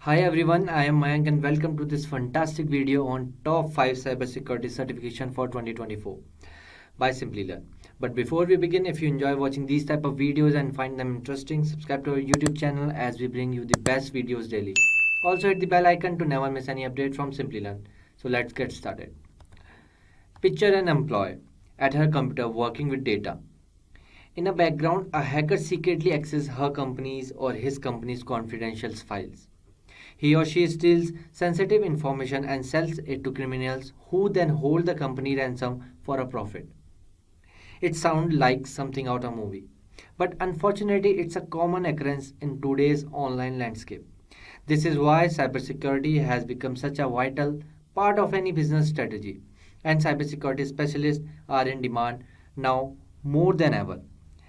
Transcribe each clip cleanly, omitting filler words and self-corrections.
Hi everyone, I am Mayank and welcome to this fantastic video on top 5 cybersecurity certification for 2024 by Simplilearn. But before we begin, if you enjoy watching these type of videos and find them interesting, subscribe to our YouTube channel as we bring you the best videos daily. Also hit the bell icon to never miss any update from Simplilearn. So let's get started. Picture an employee at her computer working with data. In the background, a hacker secretly accesses her company's or his company's confidential files. He or she steals sensitive information and sells it to criminals who then hold the company ransom for a profit. It sounds like something out of a movie, but unfortunately, it's a common occurrence in today's online landscape. This is why cybersecurity has become such a vital part of any business strategy, and cybersecurity specialists are in demand now more than ever.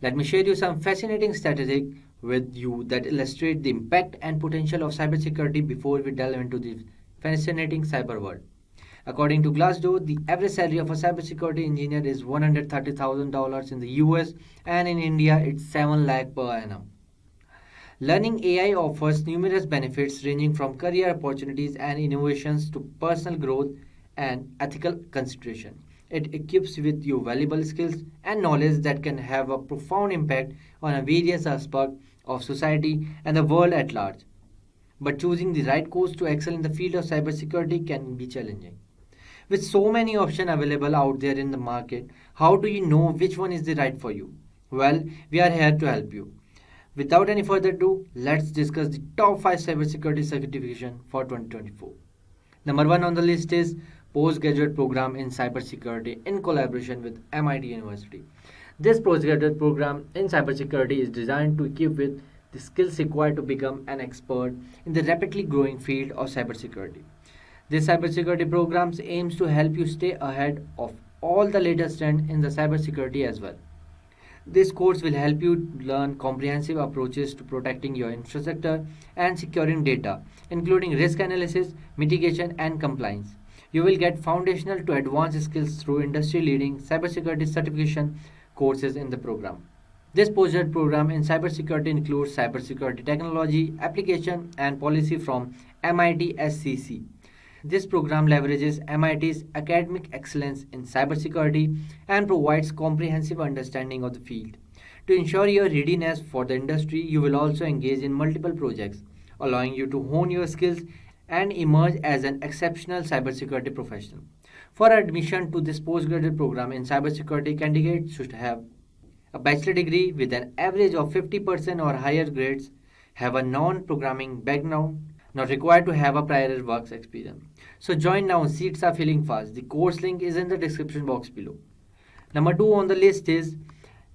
Let me share you some fascinating statistics with you that illustrate the impact and potential of cybersecurity before we delve into the fascinating cyber world. According to Glassdoor, the average salary of a cybersecurity engineer is $130,000 in the US, and in India it's 7 lakh per annum. Learning AI offers numerous benefits ranging from career opportunities and innovations to personal growth and ethical consideration. It equips you with your valuable skills and knowledge that can have a profound impact on a various aspects of society and the world at large. But choosing the right course to excel in the field of cybersecurity can be challenging. With so many options available out there in the market, how do you know which one is the right for you? Well, we are here to help you. Without any further ado, let's discuss the top 5 cybersecurity certification for 2024. Number 1 on the list is postgraduate program in cybersecurity in collaboration with MIT University. This postgraduate program in cybersecurity is designed to equip with the skills required to become an expert in the rapidly growing field of cybersecurity. This cybersecurity program aims to help you stay ahead of all the latest trends in the cybersecurity as well. This course will help you learn comprehensive approaches to protecting your infrastructure and securing data, including risk analysis, mitigation, and compliance. You will get foundational to advanced skills through industry leading cybersecurity certification courses in the program. This postgraduate program in cybersecurity includes cybersecurity technology, application, and policy from MIT SCC. This program leverages MIT's academic excellence in cybersecurity and provides comprehensive understanding of the field. To ensure your readiness for the industry, you will also engage in multiple projects, allowing you to hone your skills and emerge as an exceptional cybersecurity professional. For admission to this postgraduate program in cybersecurity, candidates should have a bachelor degree with an average of 50% or higher grades, have a non-programming background, not required to have a prior works experience. So join now, seats are filling fast. The course link is in the description box below. Number 2 on the list is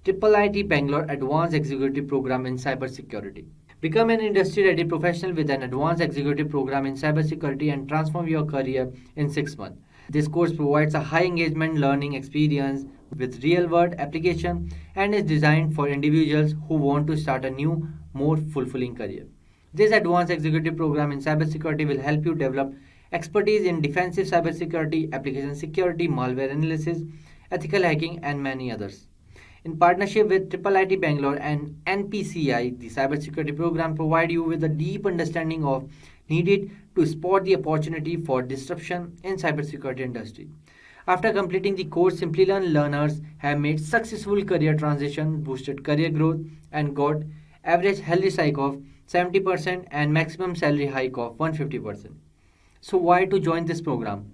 IIIT Bangalore Advanced Executive Program in Cybersecurity. Become an industry ready professional with an advanced executive program in cybersecurity and transform your career in 6 months. This course provides a high engagement learning experience with real world application and is designed for individuals who want to start a new, more fulfilling career. This advanced executive program in cybersecurity will help you develop expertise in defensive cybersecurity, application security, malware analysis, ethical hacking, and many others. In partnership with IIIT Bangalore and NPCI, the cybersecurity program provides you with a deep understanding of needed to spot the opportunity for disruption in cybersecurity industry. After completing the course, Simplilearn learners have made successful career transition, boosted career growth, and got average healthy hike of 70% and maximum salary hike of 150%. So why to join this program?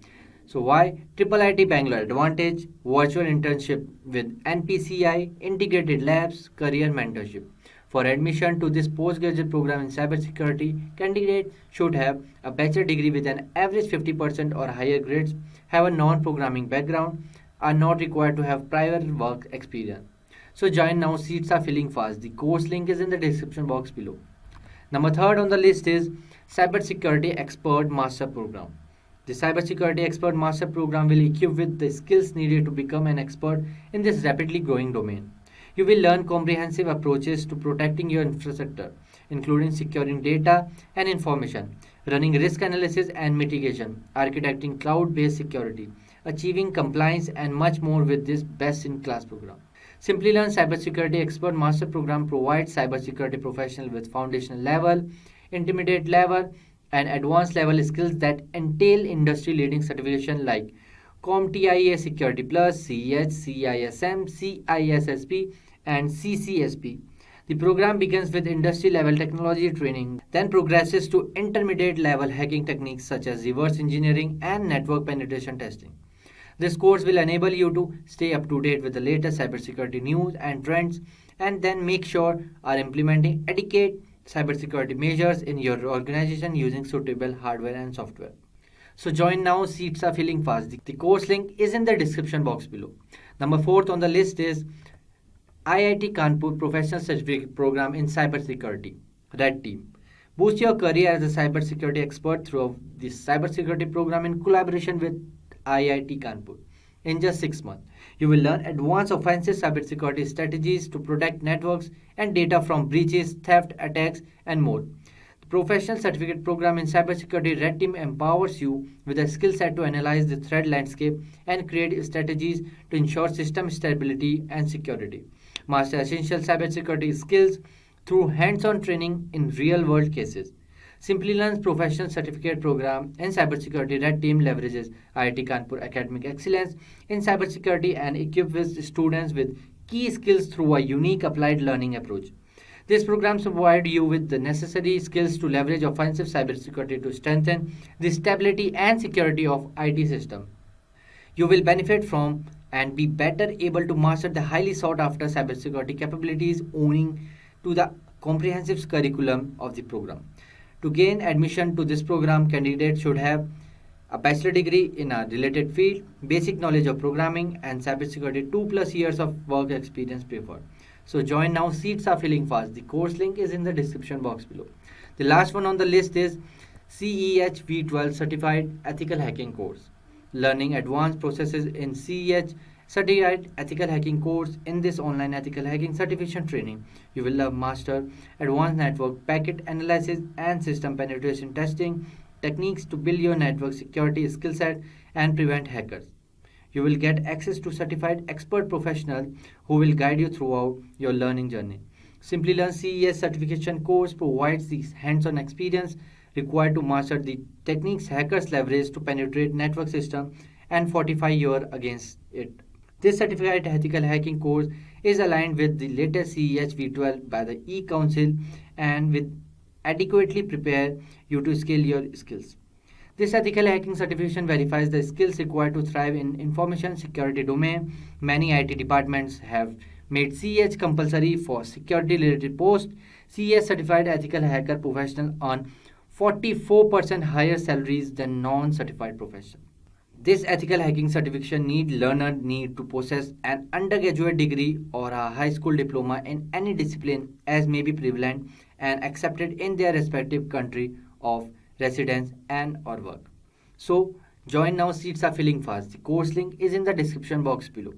So why IIIT Bangalore Advantage, virtual internship with NPCI, integrated labs, career mentorship. For admission to this postgraduate program in cybersecurity, candidates should have a bachelor degree with an average 50% or higher grades, have a non-programming background, are not required to have prior work experience. So join now, seats are filling fast. The course link is in the description box below. Number 3 on the list is Cybersecurity Expert Master Program. The Cybersecurity Expert Master Program will equip with the skills needed to become an expert in this rapidly growing domain. You will learn comprehensive approaches to protecting your infrastructure, including securing data and information, running risk analysis and mitigation, architecting cloud-based security, achieving compliance, and much more with this best-in-class program. Simplilearn Cybersecurity Expert Master Program provides cybersecurity professionals with foundational level, intermediate level, and advanced level skills that entail industry leading certification like CompTIA Security Plus, CEH, CISM, CISSP, and CCSP. The program begins with industry level technology training, then progresses to intermediate level hacking techniques such as reverse engineering and network penetration testing. This course will enable you to stay up to date with the latest cybersecurity news and trends, and then make sure are implementing adequate cybersecurity measures in your organization using suitable hardware and software. So join now, seats are filling fast. The course link is in the description box below. Number 4th on the list is IIT Kanpur Professional Certificate Program in Cybersecurity, Red Team. Boost your career as a cybersecurity expert through this cybersecurity program in collaboration with IIT Kanpur. In just 6 months, you will learn advanced offensive cybersecurity strategies to protect networks and data from breaches, theft, attacks, and more. The Professional Certificate Program in Cybersecurity Red Team empowers you with a skill set to analyze the threat landscape and create strategies to ensure system stability and security. Master essential cybersecurity skills through hands-on training in real-world cases. Simplilearn's professional certificate program in cybersecurity Red Team leverages IIT Kanpur academic excellence in cybersecurity and equips students with key skills through a unique applied learning approach. These programs provide you with the necessary skills to leverage offensive cybersecurity to strengthen the stability and security of IT system. You will benefit from and be better able to master the highly sought after cybersecurity capabilities owing to the comprehensive curriculum of the program. To gain admission to this program, candidates should have a bachelor degree in a related field, basic knowledge of programming, and cybersecurity 2+ years of work experience preferred. So join now, seats are filling fast. The course link is in the description box below. The last one on the list is CEH V12 Certified Ethical Hacking Course. Learning advanced processes in CEH Certified Ethical Hacking course. In this online ethical hacking certification training, you will learn master advanced network packet analysis and system penetration testing techniques to build your network security skill set and prevent hackers. You will get access to certified expert professionals who will guide you throughout your learning journey. Simplilearn CES certification course provides the hands-on experience required to master the techniques hackers leverage to penetrate network system and fortify your against it. This certified ethical hacking course is aligned with the latest CEH V12 by the E-Council and will adequately prepare you to scale your skills. This ethical hacking certification verifies the skills required to thrive in information security domain. Many IT departments have made CEH compulsory for security related posts. CEH certified ethical hacker professionals earn 44% higher salaries than non-certified professionals. This ethical hacking certification need to possess an undergraduate degree or a high school diploma in any discipline as may be prevalent and accepted in their respective country of residence and or work. So join now, seats are filling fast. The course link is in the description box below.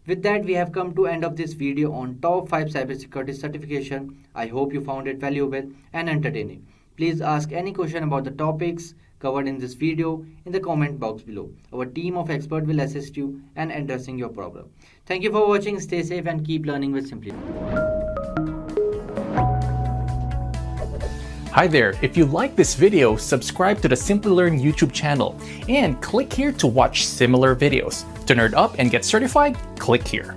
With that, we have come to end of this video on top 5 cybersecurity certification. I hope you found it valuable and entertaining. Please ask any question about the topics covered in this video in the comment box below. Our team of experts will assist you in addressing your problem. Thank you for watching. Stay safe and keep learning with Simplilearn. Hi there, if you like this video, subscribe to the Simplilearn YouTube channel and click here to watch similar videos. To nerd up and get certified, click here.